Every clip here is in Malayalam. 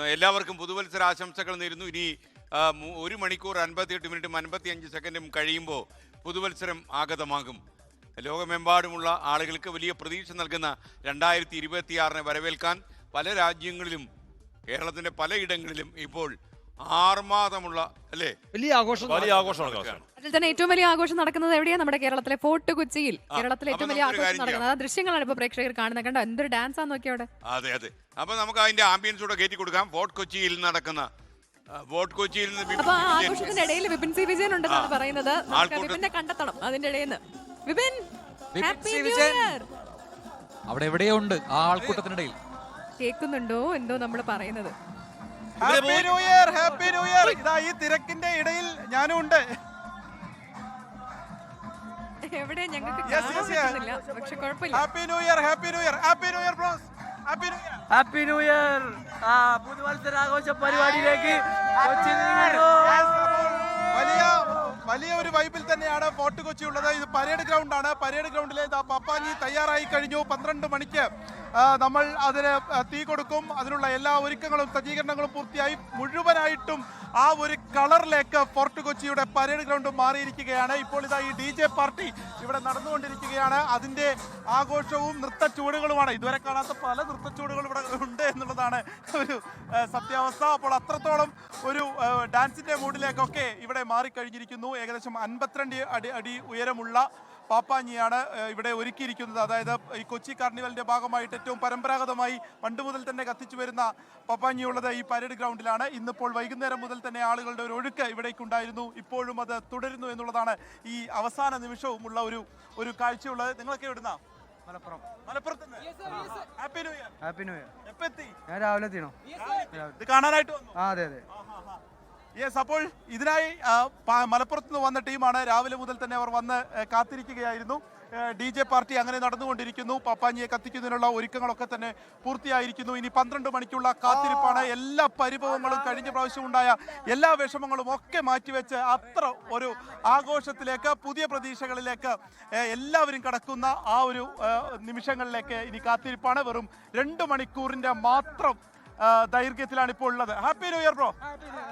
എല്ലാവർക്കും പുതുവത്സര ആശംസകൾ നേരുന്നു. ഇനി 1 മണിക്കൂർ 58 മിനിറ്റും 55 സെക്കൻഡും കഴിയുമ്പോൾ പുതുവത്സരം ആഗതമാകും. ലോകമെമ്പാടുമുള്ള ആളുകൾക്ക് വലിയ പ്രതീക്ഷ നൽകുന്ന 2026 വരവേൽക്കാൻ പല രാജ്യങ്ങളിലും കേരളത്തിന്റെ പലയിടങ്ങളിലും ഇപ്പോൾ ആർമാദമുള്ള അല്ലേ വലിയ ആഘോഷമാണ്. അതിൽ തന്നെ ഏറ്റവും വലിയ ആഘോഷം നടക്കുന്നത് എവിടെയാണ്? നമ്മുടെ കേരളത്തിലെ ഫോർട്ട് കൊച്ചിയിൽ. കേരളത്തിലെ ഏറ്റവും വലിയ ആഘോഷം നടക്കുന്നത് ആ ദൃശ്യങ്ങളാണ് ഇപ്പൊ പ്രേക്ഷകർ കാണുന്നത്. കണ്ടോ എന്തൊരു ഡാൻസ് ആണെന്ന് നോക്കി അവിടെ. അതെ അതെ. അപ്പൊ നമുക്ക് അതിന്റെ ആംബിയൻസ് കൂടെ കയറ്റി കൊടുക്കാം. ഫോർട്ട് കൊച്ചിയിൽ നടക്കുന്ന ഫോർട്ട് അപ്പൊ ആ ആഘോഷത്തിന്റെ ഇടയിൽ വിപിൻ സി വിജയൻ ഉണ്ടെന്നാണ് പറയുന്നത്. വിപിനെ കണ്ടെത്തണം അതിന്റെ ഇടയിൽ നിന്ന്. Vipin happy new year. അവിടെ എവിടെയോ ഉണ്ട് ആ ആൾക്കൂട്ടത്തിനിടയിൽ. കേൾക്കുന്നുണ്ടോ എന്തോ നമ്മൾ പറയുന്നത്? Happy new year, happy new year. ഇതാ ഈ തിരക്കിന്റെ ഇടയിൽ ഞാനും ഉണ്ട്. എവിടെ ഞങ്ങൾക്ക് കാണാൻ പക്ഷെ കുഴപ്പമില്ല. Happy new year, happy new year, happy new year bros. Happy new year, happy new year. പുതുവത്സരാഘോഷ പരിപാടിയിലേക്ക് വലിയ ഒരു വൈബിൽ തന്നെയാണ് ഫോർട്ട് കൊച്ചി ഉള്ളത്. ഇത് പരേഡ് ഗ്രൗണ്ട് ആണ്. പരേഡ് ഗ്രൗണ്ടിലെ പപ്പാഞ്ഞി തയ്യാറായി കഴിഞ്ഞു. 12 മണിക്ക് നമ്മൾ അതിന് തീ കൊടുക്കും. അതിനുള്ള എല്ലാ ഒരുക്കങ്ങളും സജ്ജീകരണങ്ങളും പൂർത്തിയായി. മുഴുവനായിട്ടും ആ ഒരു കളറിലേക്ക് ഫോർട്ട് കൊച്ചിയുടെ പരേഡ് ഗ്രൗണ്ട് മാറിയിരിക്കുകയാണ്. ഇപ്പോൾ ഇതാ ഈ DJ പാർട്ടി ഇവിടെ നടന്നുകൊണ്ടിരിക്കുകയാണ്. അതിന്റെ ആഘോഷവും നൃത്തച്ചുവടുകളുമാണ്. ഇതുവരെ കാണാത്ത പല നൃത്തച്ചുവടുകളും ഇവിടെ ഉണ്ട് എന്നുള്ളതാണ് ഒരു സത്യാവസ്ഥ. അപ്പോൾ അത്രത്തോളം ഒരു ഡാൻസിന്റെ മൂഡിലേക്കൊക്കെ ഇവിടെ മാറിക്കഴിഞ്ഞിരിക്കുന്നു. ഏകദേശം 52 അടി ഉയരമുള്ള പാപ്പാഞ്ഞിയാണ് ഇവിടെ ഒരുക്കിയിരിക്കുന്നത്. അതായത് ഈ കൊച്ചി കാർണിവലിന്റെ ഭാഗമായിട്ട് ഏറ്റവും പരമ്പരാഗതമായി പണ്ട് മുതൽ തന്നെ കത്തിച്ചു വരുന്ന പാപ്പാഞ്ഞിയുള്ളത് ഈ പരേഡ് ഗ്രൗണ്ടിലാണ്. ഇന്നിപ്പോൾ വൈകുന്നേരം മുതൽ തന്നെ ആളുകളുടെ ഒരു ഒഴുക്ക് ഇവിടേക്കുണ്ടായിരുന്നു. ഇപ്പോഴും അത് തുടരുന്നു എന്നുള്ളതാണ് ഈ അവസാന നിമിഷവും ഉള്ള ഒരു കാഴ്ചയുള്ളത്. നിങ്ങളൊക്കെ എവിടുന്ന? മലപ്പുറത്ത്. Happy new year. Happy new year. എപ്പോ എത്തി? ഞാൻ രാവിലെ എത്തിയോ? ഇത് കാണാനായിട്ട് വന്നു? അതെ അതെ. യെസ്. അപ്പോൾ ഇതിനായി മലപ്പുറത്ത് നിന്ന് വന്ന ടീമാണ്. രാവിലെ മുതൽ തന്നെ അവർ വന്ന് കാത്തിരിക്കുകയായിരുന്നു. DJ പാർട്ടി അങ്ങനെ നടന്നുകൊണ്ടിരിക്കുന്നു. പാപ്പാഞ്ഞിയെ കത്തിക്കുന്നതിനുള്ള ഒരുക്കങ്ങളൊക്കെ തന്നെ പൂർത്തിയായിരിക്കുന്നു. ഇനി 12 മണിക്കുള്ള കാത്തിരിപ്പാണ്. എല്ലാ പരിഭവങ്ങളും കഴിഞ്ഞ പ്രാവശ്യം ഉണ്ടായ എല്ലാ വിഷമങ്ങളും ഒക്കെ മാറ്റിവെച്ച് അത്ര ഒരു ആഘോഷത്തിലേക്ക്, പുതിയ പ്രതീക്ഷകളിലേക്ക് എല്ലാവരും കടക്കുന്ന ആ ഒരു നിമിഷങ്ങളിലേക്ക് ഇനി കാത്തിരിപ്പാണ്. വെറും 2 മണിക്കൂറിന്റെ മാത്രം ദൈർഘ്യത്തിലാണ് ഇപ്പോൾ ഉള്ളത്. Happy new year bro.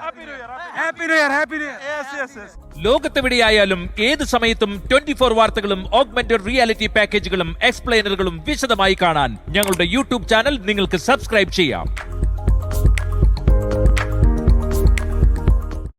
Happy new year. Happy new year. Happy new year. Yes yes yes. ലോകത്തെവിടെയായാലും ഏത് സമയത്തും 24 വാർത്തകളും ഓഗ്മെന്റഡ് റിയാലിറ്റി പാക്കേജുകളും എക്സ്പ്ലെയിനറുകളും വിശദമായി കാണാൻ ഞങ്ങളുടെ യൂട്യൂബ് ചാനൽ നിങ്ങൾക്ക് സബ്സ്ക്രൈബ് ചെയ്യാം.